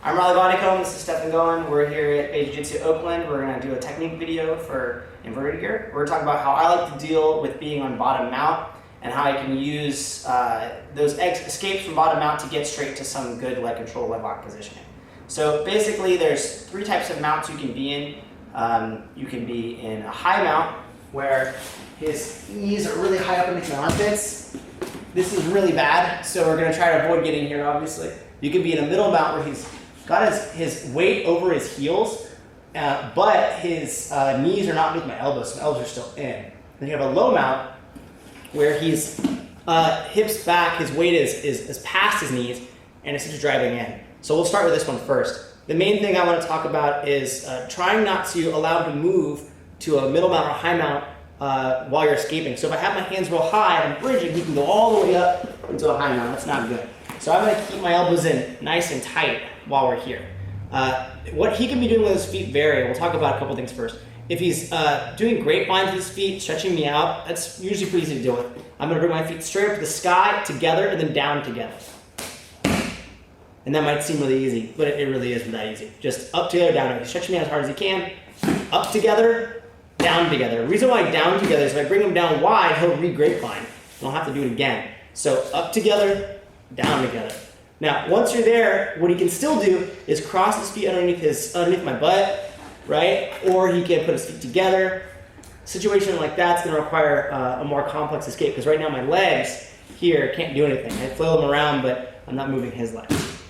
I'm Reilly Bodycomb, this is Stephen Goen. We're here at Jiu-jitsu Oakland. We're going to do a technique video for inverted gear. We're going to talk about how I like to deal with being on bottom mount and how I can use those escapes from bottom mount to get straight to some good leg control, leg lock positioning. So basically there's three types of mounts you can be in. You can be in a high mount where his knees are really high up into the armpits. This is really bad, so we're going to try to avoid getting here, obviously. You can be in a middle mount where he's got his weight over his heels, but his knees are not beneath my elbows, so my elbows are still in. Then you have a low mount where he's hips back, his weight is past his knees, and it's just driving in. So we'll start with this one first. The main thing I want to talk about is trying not to allow him to move to a middle mount or high mount while you're escaping. So if I have my hands real high and I'm bridging, he can go all the way up into a high mount. That's not good. So I'm going to keep my elbows in nice and tight while we're here. What he can be doing with his feet vary. We'll talk about a couple things first. If he's doing grapevines with his feet, stretching me out, that's usually pretty easy to deal with. I'm going to bring my feet straight up to the sky, together, and then down together. And that might seem really easy, but it really isn't that easy. Just up together, down. He's stretching me out as hard as he can. Up together, down together. The reason why down together is if I bring him down wide, he'll re-grapevine. And I'll have to do it again. So up together, down together. Now, once you're there, what he can still do is cross his feet underneath my butt, right? Or he can put his feet together. A situation like that's going to require a more complex escape because right now my legs here can't do anything. I flail them around, but I'm not moving his legs.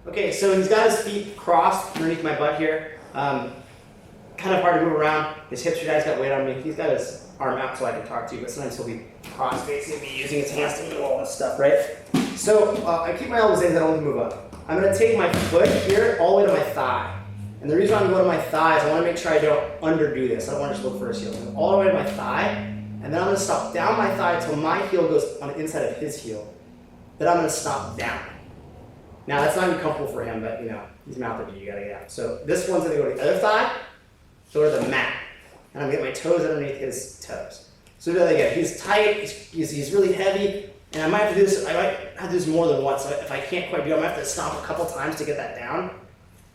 Okay, so he's got his feet crossed underneath my butt here. Kind of hard to move around. His hips are down, he's got weight on me. He's got his arm out so I can talk to you, but sometimes he'll be cross-facing me, using his hands to move all this stuff, right? So I keep my elbows in, I don't move up. I'm going to take my foot here all the way to my thigh. And the reason I'm going to my thigh is I want to make sure I don't underdo this. I don't want to just look for his heel. So all the way to my thigh, and then I'm going to stop down my thigh until my heel goes on the inside of his heel. Then I'm going to stop down. Now that's not even comfortable for him, but you know, he's mounted you, gotta get out. So this one's gonna go to the other thigh, go to the mat. And I'm gonna get my toes underneath his toes. So do that again. He's tight, he's really heavy, and I might have to do this more than once. So if I can't quite do it, I might have to stomp a couple times to get that down.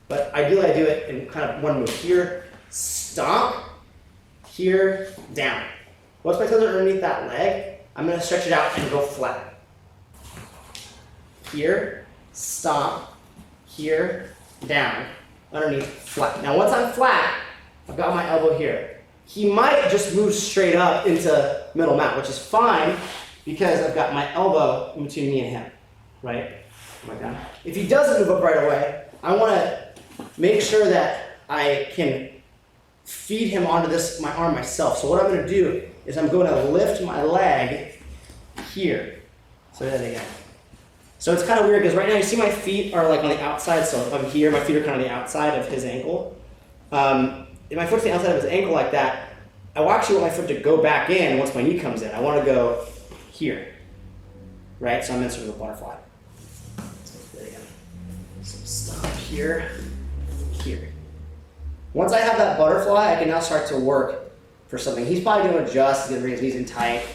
But ideally I do it in kind of one move. Here, stomp, here, down. Once my toes are underneath that leg, I'm gonna stretch it out and go flat. Here, stomp, here, down, underneath, flat. Now once I'm flat, I've got my elbow here. He might just move straight up into middle mount, which is fine because I've got my elbow in between me and him, right? Like that. If he doesn't move up right away, I want to make sure that I can feed him onto my arm myself. So what I'm going to do is I'm going to lift my leg here. So that again. So it's kind of weird because right now you see my feet are like on the outside, so if I'm here, my feet are kind of on the outside of his ankle. If my foot's on the outside of his ankle like that, I actually want my foot to go back in once my knee comes in. I want to go here, right? So I'm in sort of a butterfly. So there you go. So stop here, here. Once I have that butterfly, I can now start to work for something. He's probably going to adjust, he's going to bring his knees in tight,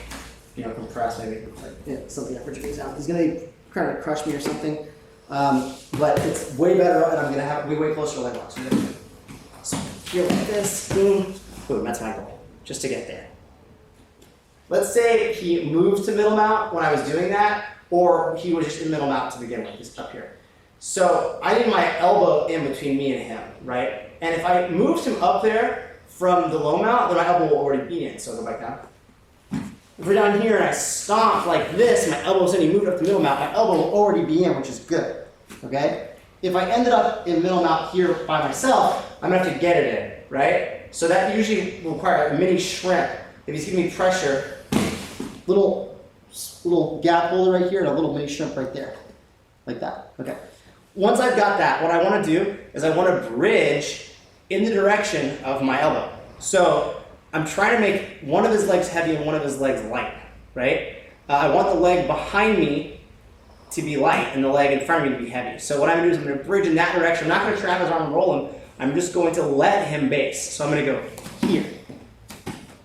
you know, compress maybe, like something that projects out. He's going to trying to crush me or something, but it's way better, and I'm going to have way closer to leg locks. So here like this, boom, boom, that's my goal, just to get there. Let's say he moved to middle mount when I was doing that, or he was just in middle mount to begin with, he's up here. So I need my elbow in between me and him, right? And if I moved him up there from the low mount, then my elbow will already be in, so I'll go back down. If we're down here and I stomp like this, my elbow's in, he moved up to middle mount, my elbow will already be in, which is good, okay? If I ended up in middle mount here by myself, I'm gonna have to get it in, right? So that usually will require a mini shrimp. If he's giving me pressure, little gap holder right here and a little mini shrimp right there, like that, okay? Once I've got that, what I wanna do is I wanna bridge in the direction of my elbow. So I'm trying to make one of his legs heavy and one of his legs light, right? I want the leg behind me to be light and the leg in front of me to be heavy. So what I'm going to do is I'm going to bridge in that direction. I'm not going to trap his arm and roll him. I'm just going to let him base. So I'm going to go here.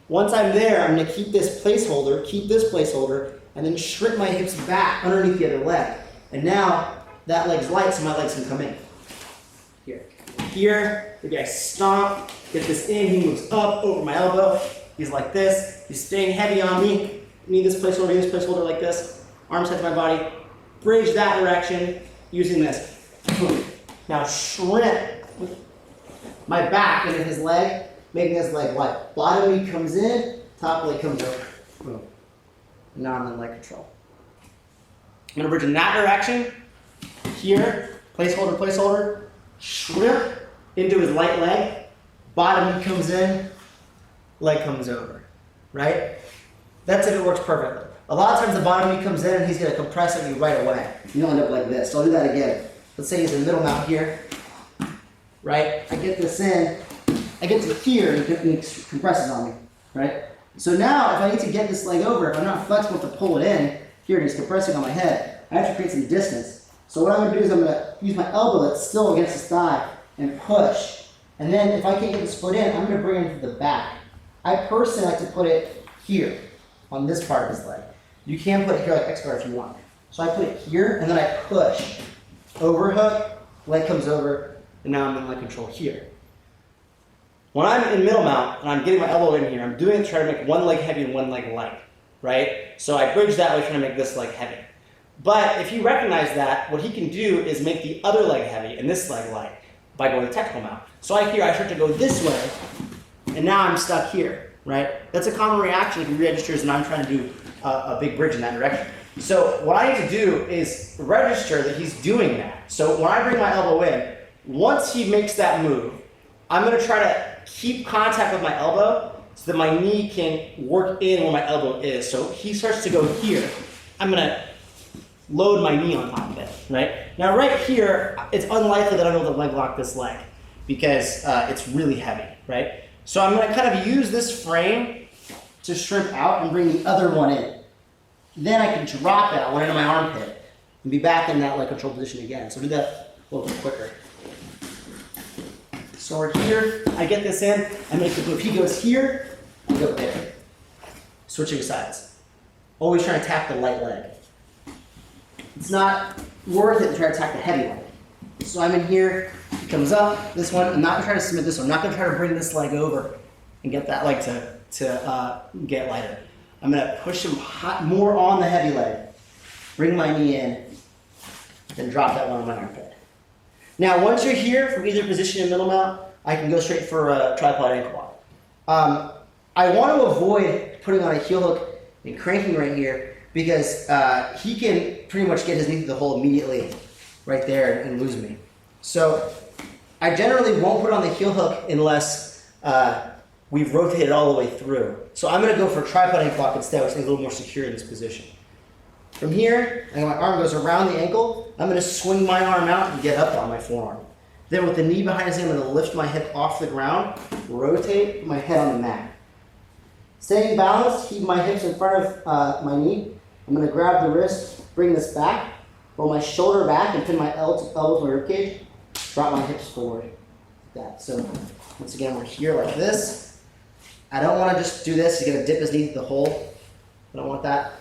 Once I'm there, I'm going to keep this placeholder, and then shrink my hips back underneath the other leg. And now that leg's light, so my legs can come in. Here. Here, maybe I stomp, get this in, he moves up over my elbow. He's like this. He's staying heavy on me. Need this placeholder like this. Arms head to my body. Bridge that direction using this. Now shrimp my back into his leg, making his leg wide. Bottom knee comes in, top leg comes over. Boom. Now I'm in leg control. I'm gonna bridge in that direction. Here, placeholder, shrimp into his light leg. Bottom knee comes in, leg comes over, right? That's if it works perfectly. A lot of times the bottom knee comes in and he's gonna compress at you right away. You'll end up like this. So I'll do that again. Let's say he's in middle mount here, right? I get this in, I get to here and he compresses on me, right? So now if I need to get this leg over, if I'm not flexible to pull it in, here he's compressing on my head, I have to create some distance. So what I'm gonna do is I'm gonna use my elbow that's still against his thigh and push. And then if I can't get this foot in, I'm gonna bring it to the back. I personally like to put it here on this part of his leg. You can put it here like X-guard if you want. So I put it here and then I push. Overhook, leg comes over, and now I'm in leg control here. When I'm in middle mount and I'm getting my elbow in here, I'm doing it to try to make one leg heavy and one leg light, right? So I bridge that way trying to make this leg heavy. But if you recognize that, what he can do is make the other leg heavy and this leg light by going to technical mount. So I start to go this way, and now I'm stuck here, right? That's a common reaction if he registers and I'm trying to do a big bridge in that direction. So what I need to do is register that he's doing that. So when I bring my elbow in, once he makes that move, I'm gonna try to keep contact with my elbow so that my knee can work in where my elbow is. So he starts to go here. I'm gonna load my knee on top of it, right? Now right here, it's unlikely that I'm able to leg lock this leg because it's really heavy, right? So I'm gonna kind of use this frame to shrimp out and bring the other one in. Then I can drop it, I went into my armpit, and be back in that leg control position again. So do that a little bit quicker. So we're here, I get this in, I make the move. He goes here, I go there. Switching sides. Always trying to attack the light leg. It's not worth it to try to attack the heavy leg. So I'm in here, he comes up, this one, I'm not trying to submit this one, I'm not gonna try to bring this leg over and get that leg to get lighter. I'm gonna push him more on the heavy leg, bring my knee in, then drop that one on my armpit. Now, once you're here from either position in middle mount, I can go straight for a tripod ankle lock. I want to avoid putting on a heel hook and cranking right here because he can pretty much get his knee to the hole immediately right there and lose me. So I generally won't put on the heel hook unless we've rotated all the way through. So I'm going to go for a tripod ankle lock instead, which is a little more secure in this position. From here, and my arm goes around the ankle, I'm going to swing my arm out and get up on my forearm. Then with the knee behind his knee, I'm going to lift my hip off the ground, rotate, put my head on the mat. Staying balanced, keep my hips in front of my knee. I'm going to grab the wrist, bring this back, roll my shoulder back and pin my elbow to my ribcage, drop my hips forward. Like that. So once again, we're here like this. I don't want to just do this. He's going to dip his knee to the hole. I don't want that.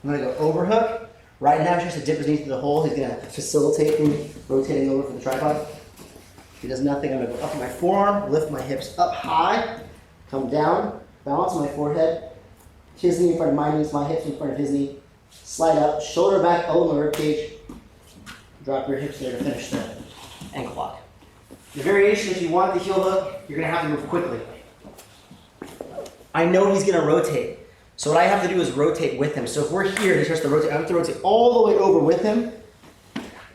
I'm going to go overhook. Right now, just to dip his knee to the hole. He's going to facilitate me rotating over for the tripod. If he does nothing, I'm going to go up on my forearm, lift my hips up high, come down, balance on my forehead, his knee in front of my knees, my hips in front of his knee, slide up, shoulder back, elbow in the ribcage, drop your hips there to finish the ankle lock. The variation, if you want the heel hook, you're going to have to move quickly. I know he's going to rotate. So what I have to do is rotate with him. So if we're here and he starts to rotate, I have to rotate all the way over with him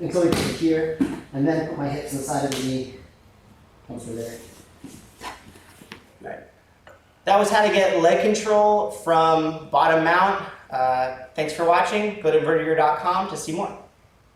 until he gets here, and then put my hips inside of the knee. Come through there. All right. That was how to get leg control from bottom mount. Thanks for watching. Go to invertedgear.com to see more.